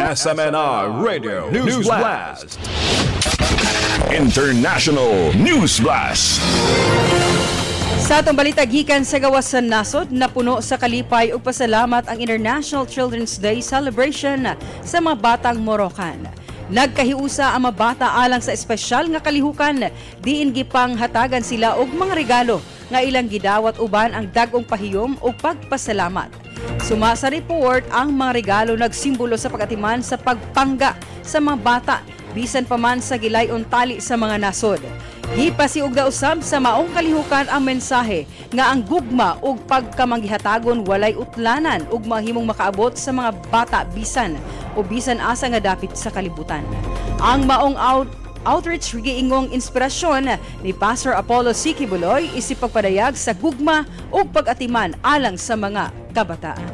SMNR Radio News Blast. International News Blast. Sa atong balita gikan sa gawas sa nasod, napuno sa kalipay ug pasalamat ang International Children's Day celebration sa mga batang Moroccan. Nagkahiusa ang mga bata alang sa espesyal nga kalihukan, diin gipang hatagan sila og mga regalo nga ilang gidawat uban ang dagong pahiyom ug pagpasalamat. Suma sa report, ang mga regalo nagsimbolo sa pagatiman sa pagpangga sa mga bata bisan pa man sa gilayon tali sa mga nasod. Gipasiug usab sa maong kalihukan ang mensahe nga ang gugma ug pagkamanggihatagon walay utlanan ug mahimong makaabot sa mga bata bisan asa nga dapit sa kalibutan. Ang maong outreach giingong inspirasyon ni Pastor Apollo C. Kibuloy isip pagpadayag sa gugma ug pag-atiman alang sa mga kabataan.